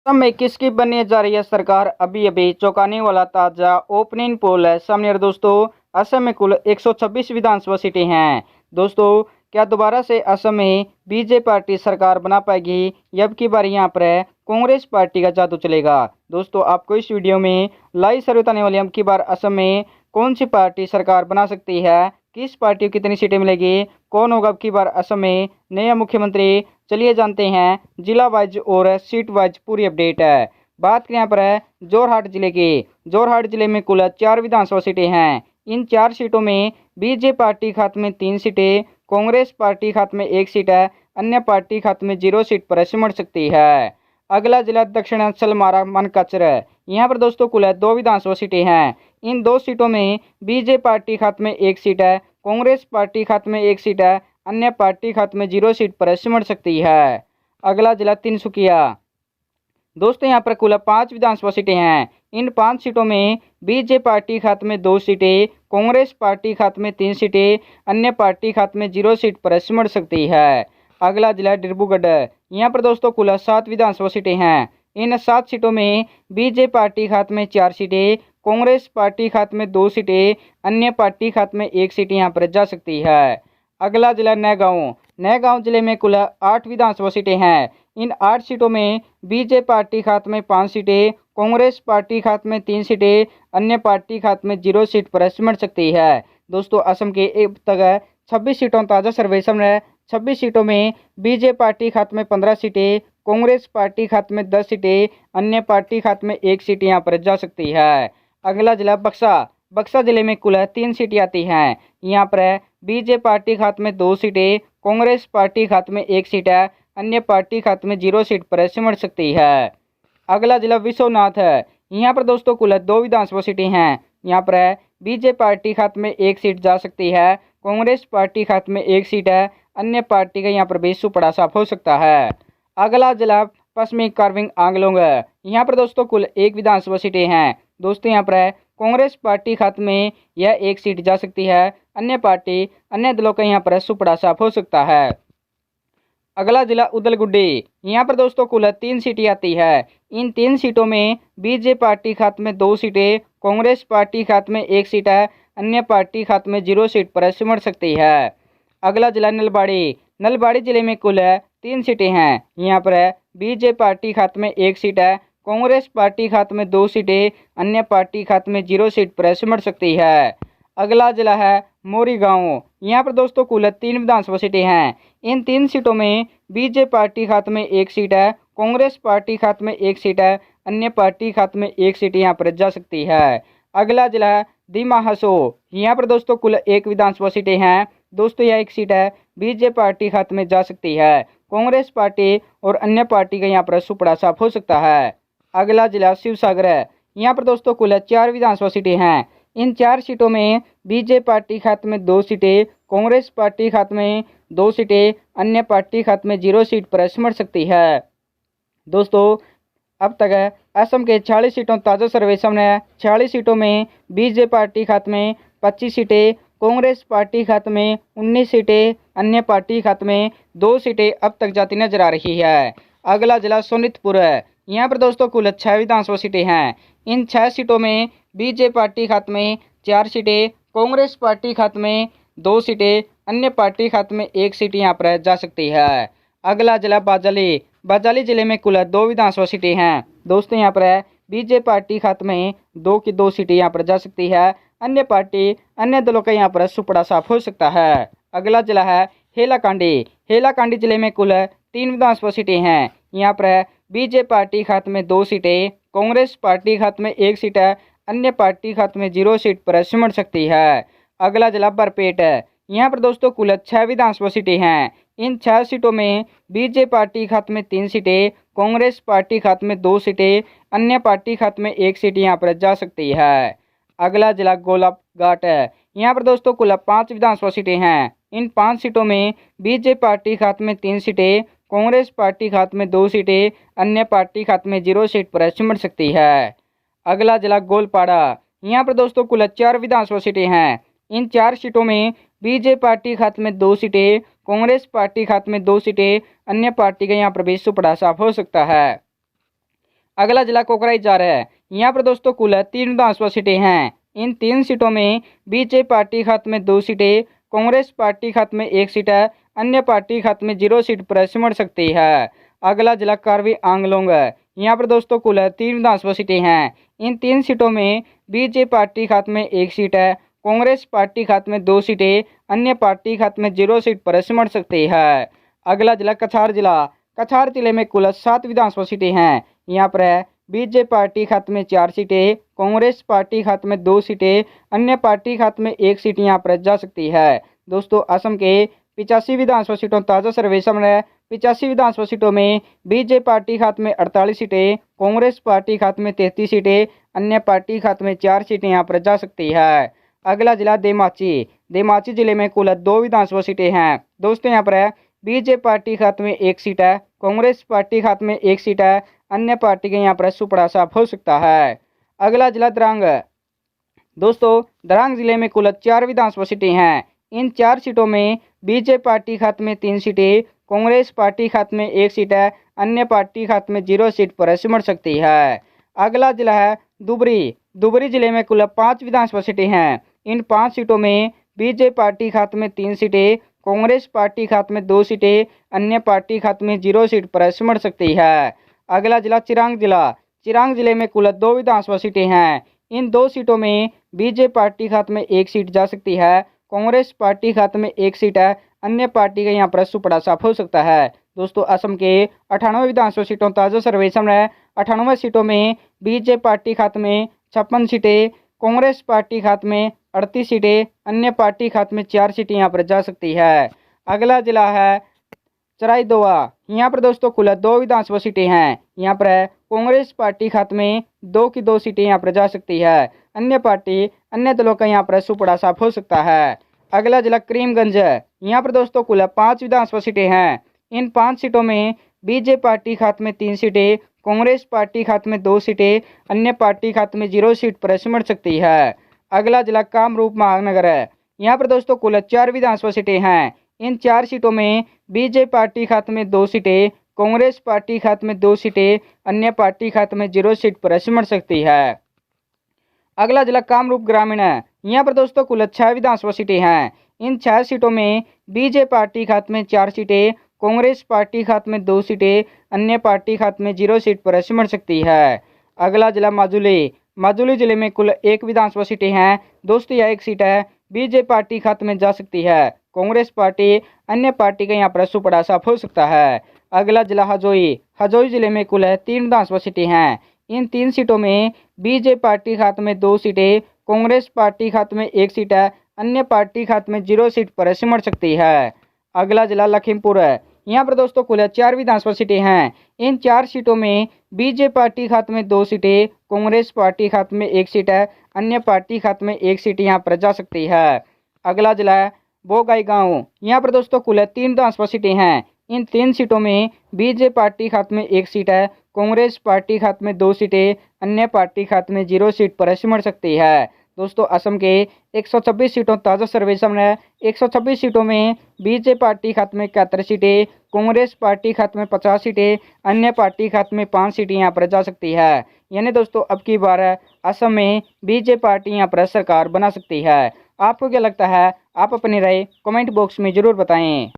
असम में किसकी बनने जा रही है सरकार? अभी अभी चौंकाने वाला ताजा ओपनिंग पोल है सामने। और दोस्तों, असम में कुल 126 विधानसभा सीटें हैं। दोस्तों, क्या दोबारा से असम में बीजेपी पार्टी सरकार बना पाएगी या अब की बार यहाँ पर कांग्रेस पार्टी का जादू चलेगा? दोस्तों, आपको इस वीडियो में लाइव सर्वे बताने वाली अब की बार असम में कौन सी पार्टी सरकार बना सकती है, किस पार्टी को कितनी सीटें मिलेगी, कौन होगा अब की बार असम में नया मुख्यमंत्री। चलिए जानते हैं जिला वाइज और सीट वाइज पूरी अपडेट है। बात करें यहाँ पर जोरहाट जिले की। जोरहाट जिले में कुल 4 विधानसभा सीटें हैं। इन 4 सीटों में बीजेपी पार्टी खाते में 3 सीटें, कांग्रेस पार्टी खाते में 1 सीट है, अन्य पार्टी खाते में 0 सीट पर सिमट सकती है। अगला जिला दक्षिणांचल मारा मनकचर। यहाँ पर दोस्तों कुल 2 विधानसभा सीटें हैं। इन 2 सीटों में बीजेपी पार्टी खाते में 1 सीट है, कांग्रेस पार्टी खाते में 1 सीट है, अन्य पार्टी खाते में 0 सीट पर सिमट सकती है। अगला जिला तिनसुकिया। दोस्तों, यहाँ पर कुल 5 विधानसभा सीटें हैं। इन 5 सीटों में बीजेपी पार्टी खाते में 2 सीटें, कांग्रेस पार्टी खाते में 3 सीटें, अन्य पार्टी खाते में 0 सीट पर सिमट सकती है। अगला जिला डिब्रूगढ़। यहाँ पर दोस्तों कुल 7 विधानसभा सीटें हैं। इन 7 सीटों में बीजेपी पार्टी खाते में 4 सीटें, कांग्रेस पार्टी खाते में 2 सीटें, अन्य पार्टी खाते में 1 सीट यहाँ पर जा सकती है। अगला जिला नौगांव। नौगांव जिले में कुल 8 विधानसभा सीटें हैं। इन 8 सीटों में बीजेपी पार्टी खाते में 5 सीटें, कांग्रेस पार्टी खाते में 3 सीटें, अन्य पार्टी खाते में 0 सीट पर सिमट सकती है। दोस्तों, असम के अब तक 26 सीटों ताज़ा सर्वे सामने 26 सीटों में बीजेपी पार्टी खाते में 15 सीटें, कांग्रेस पार्टी खाते में 10 सीटें, अन्य पार्टी खाते में 1 सीट यहाँ पर जा सकती है। अगला जिला बक्सा। बक्सा जिले में कुल 3 सीटें आती हैं। यहाँ पर बीजेपी पार्टी खाते में 2 सीटें, कांग्रेस पार्टी खाते में 1 सीट है, अन्य पार्टी खाते में 0 सीट पर सिमट सकती है। अगला जिला विश्वनाथ है। यहाँ पर दोस्तों कुल 2 विधानसभा सीटें हैं। यहाँ पर बीजेपी पार्टी खाते में 1 सीट जा सकती है, कांग्रेस पार्टी खाते में 1 सीट है, अन्य पार्टी का यहाँ पर भी सुपड़ा साफ हो सकता है। अगला जिला पश्चिमी कार्बिंग आंगलोंग है। यहाँ पर दोस्तों कुल 1 विधानसभा सीटें हैं। दोस्तों, यहाँ पर कांग्रेस पार्टी खाते में यह 1 सीट जा सकती है, अन्य दलों का यहाँ पर सुपड़ा साफ हो सकता है। अगला जिला उदलगुड्डी। यहाँ पर दोस्तों कुल 3 सीटें आती है। इन 3 सीटों में बीजेपी पार्टी खाते में 2 सीटें, कांग्रेस पार्टी खाते में 1 सीट है, अन्य पार्टी खाते में 0 सीट पर सिमट सकती है। अगला जिला नलबाड़ी। नलबाड़ी जिले में कुल 3 सीटें हैं। यहाँ पर बीजेपी पार्टी खाते में 1 सीट है, कांग्रेस पार्टी खाते में 2 सीटें, अन्य पार्टी खाते में 0 सीट पर सिमट सकती है। अगला जिला है मोरीगांव। यहाँ पर दोस्तों कुल 3 विधानसभा सीटें हैं। इन 3 सीटों में बीजेपी पार्टी खाते में 1 सीट है, कांग्रेस पार्टी खाते में 1 सीट है, अन्य पार्टी खाते में 1 सीट यहाँ पर जा सकती है। अगला जिला है दीमा हसो। यहाँ पर दोस्तों कुल 1 विधानसभा सीटें हैं। दोस्तों, यह 1 सीट है बीजेपी पार्टी खाते में जा सकती है, कांग्रेस पार्टी और अन्य पार्टी का यहाँ पर सुपड़ा साफ हो सकता है। अगला जिला शिवसागर है। यहाँ पर दोस्तों कुल 4 विधानसभा सीटें हैं। इन 4 सीटों में बीजेपी पार्टी खाते में 2 सीटें, कांग्रेस पार्टी खाते में 2 सीटें, अन्य पार्टी खाते में 0 सीट पर सिमट सकती है। दोस्तों, अब तक असम के 46 सीटों ताज़ा सर्वे सामने है। 46 सीटों में बीजेपी पार्टी खाते में 25 सीटें, कांग्रेस पार्टी खाते में 19 सीटें, अन्य पार्टी खाते में 2 सीटें अब तक जाती नजर आ रही है। अगला जिला सोनितपुर है। यहाँ पर दोस्तों कुल 6 विधानसभा सीटें हैं। इन 6 सीटों में बीजेपी पार्टी खाते में 4 सीटें, कांग्रेस पार्टी खाते में 2 सीटें, अन्य पार्टी खाते में 1 सीट यहाँ पर जा सकती है। अगला जिला बाजाली। बाजाली जिले में कुल 2 विधानसभा सीटें हैं। दोस्तों, यहाँ पर बीजेपी पार्टी खाते में 2 की 2 सीटें यहाँ पर जा सकती है, अन्य दलों का यहाँ पर सुपड़ा साफ हो सकता है। अगला जिला है हेलाकांडी। हेलाकांडी जिले में कुल 3 विधानसभा सीटें हैं। यहाँ पर बीजेपी पार्टी खाते में 2 सीटें, कांग्रेस पार्टी खाते में 1 सीट है, अन्य पार्टी खाते में 0 सीट पर सिमट सकती है। अगला जिला बरपेट है। यहाँ पर दोस्तों कुल 6 विधानसभा सीटें हैं। इन 6 सीटों में बीजेपी पार्टी खाते में 3 सीटें, कांग्रेस पार्टी खाते में 2 सीटें, अन्य पार्टी खाते में 1 सीट यहाँ पर जा सकती है। अगला जिला गोलाघाट है। यहाँ पर दोस्तों कुल 5 विधानसभा सीटें हैं। इन 5 सीटों में बीजेपी पार्टी खाते में 3 सीटें, कांग्रेस पार्टी खाते में 2 सीटें, अन्य पार्टी खाते में 0 सीट पर सिमट सकती है। अगला जिला गोलपाड़ा। यहाँ पर दोस्तों कुल 4 विधानसभा सीटें हैं। इन 4 सीटों में बीजेपी पार्टी खाते में 2 सीटें, कांग्रेस पार्टी खाते में 2 सीटें, अन्य पार्टी का यहाँ पर भी सुपड़ा साफ हो सकता है। अगला जिला कोकराझार है। यहाँ पर दोस्तों कुल 3 विधानसभा सीटें हैं। इन 3 सीटों में बीजेपी पार्टी खाते में 2 सीटें, कांग्रेस पार्टी खाते में 1 सीट है, अन्य पार्टी खाते में 0 सीट पर सिमट सकती है। अगला जिला कार्बी आंगलोंग है। यहाँ पर दोस्तों कुल 3 विधानसभा सीटें हैं। इन 3 सीटों में बीजेपी पार्टी खाते में 1 सीट है, कांग्रेस पार्टी खाते में 2 सीटें, अन्य पार्टी खाते में 0 सीट पर सिमट सकती है। अगला जिला कछार जिला। कछार जिले में कुल 7 विधानसभा सीटें हैं। यहाँ पर है बीजेपी पार्टी खाते में 4 सीटें, कांग्रेस पार्टी खाते में 2 सीटें, अन्य पार्टी खाते में 1 सीट यहाँ पर जा सकती है। दोस्तों असम के 85 विधानसभा सीटों ताज़ा सर्वे सामने है। 85 विधानसभा सीटों में बीजेपी पार्टी खाते में 48 सीटें, कांग्रेस पार्टी खाते में 33 सीटें, अन्य पार्टी खाते में 4 सीटें यहाँ पर जा सकती है। अगला जिला देमाची। देमाची जिले में कुल 2 विधानसभा सीटें हैं। दोस्तों यहाँ पर है बीजेपी पार्टी खाते में 1 सीट है, कांग्रेस पार्टी खाते में 1 सीट है, अन्य पार्टी के यहाँ पर सुपड़ा साफ हो सकता है। अगला जिला द्रांग। दोस्तों द्रांग जिले में कुल 4 विधानसभा सीटें हैं। इन 4 सीटों में बीजेपी पार्टी खाते में 3 सीटें, कांग्रेस पार्टी खाते में 1 सीट है, अन्य पार्टी खाते में 0 सीट पर सिमट सकती है। अगला जिला है धुबरी। धुबरी जिले में कुल 5 विधानसभा सीटें हैं। इन 5 सीटों में बीजेपी पार्टी खाते में 3 सीटें, कांग्रेस पार्टी खाते में 2 सीटें, अन्य पार्टी खाते में 0 सीट पर सिमट सकती है। अगला जिला चिरांग जिला। चिरांग जिले में कुल 2 विधानसभा सीटें हैं। इन 2 सीटों में बीजेपी पार्टी खाते में 1 सीट जा सकती है, कांग्रेस पार्टी खाते में 1 सीट है, अन्य पार्टी का यहाँ पर सुपड़ा साफ हो सकता है। दोस्तों असम के 98 विधानसभा सीटों ताज़ा सर्वे सामने है। 98 सीटों में बीजेपी पार्टी खाते में 56 सीटें, कांग्रेस पार्टी खाते में 38 सीटें, अन्य पार्टी खाते में 4 सीटें यहाँ पर जा सकती है। अगला जिला है चराईदोआ। यहाँ पर दोस्तों कुल 2 विधानसभा सीटें हैं। यहाँ पर है कांग्रेस पार्टी खाते में 2 की 2 सीटें यहाँ पर जा सकती है, अन्य दलों का यहाँ पर सुपड़ा साफ हो सकता है। अगला जिला करीमगंज है। यहाँ पर दोस्तों कुल 5 विधानसभा सीटें हैं। इन 5 सीटों में बीजेपी पार्टी खाते में 3 सीटें, कांग्रेस पार्टी खाते में 2 सीटें, अन्य पार्टी खाते में 0 सीट पर सिमट सकती है। अगला जिला कामरूप महानगर है। यहाँ पर दोस्तों कुल 4 विधानसभा सीटें हैं। इन 4 सीटों में बीजेपी पार्टी खाते में 2 सीटें, कांग्रेस पार्टी खाते में 2 सीटें, अन्य पार्टी खाते में 0 सीट पर सिमट सकती है। अगला जिला कामरूप ग्रामीण है। यहाँ पर दोस्तों कुल 6 विधानसभा सीटें हैं। इन 6 सीटों में बीजेपी पार्टी खाते में 4 सीटें, कांग्रेस पार्टी खाते में 2 सीटें, अन्य पार्टी खाते में 0 सीट पर सिमट सकती है। अगला जिला माजुली। माजुली जिले में कुल 1 विधानसभा सीटें हैं। दोस्तों यह 1 सीट है बीजेपी पार्टी खाते में जा सकती है, कांग्रेस पार्टी, अन्य पार्टी का यहाँ पर सुपड़ा साफ हो सकता है। अगला जिला हजोई। हजोई जिले में कुल 3 विधानसभा सीटें हैं। इन 3 सीटों में बीजेपी पार्टी खाते में 2 सीटें, कांग्रेस पार्टी खाते में 1 सीट है, अन्य पार्टी खाते में 0 सीट पर सिमट सकती है। अगला जिला लखीमपुर है। यहाँ पर दोस्तों कुल 4 विधानसभा सीटें हैं। इन 4 सीटों में बीजेपी पार्टी खाते में 2 सीटें, कांग्रेस पार्टी खाते में 1 सीट है, अन्य पार्टी खाते में 1 सीट यहाँ पर जा सकती है। अगला जिला है बोगाईगांव। यहाँ पर दोस्तों कुल 3 विधानसभा सीटें हैं। इन 3 सीटों में बीजेपी पार्टी खाते में 1 सीट है, कांग्रेस पार्टी खाते में 2 सीटें, अन्य पार्टी खाते में 0 सीट पर सिमट सकती है। दोस्तों असम के 126 सीटों ताज़ा सर्वे सामने है। 126 सीटों में बीजेपी पार्टी खाते में 71 सीटें, कांग्रेस पार्टी खाते में 50 सीटें, अन्य पार्टी खाते में 5 सीटें यहाँ पर जा सकती है। यानी दोस्तों अब की बार असम में बीजेपी पार्टी यहाँ पर सरकार बना सकती है। आपको क्या लगता है? आप अपनी राय कमेंट बॉक्स में ज़रूर बताएं।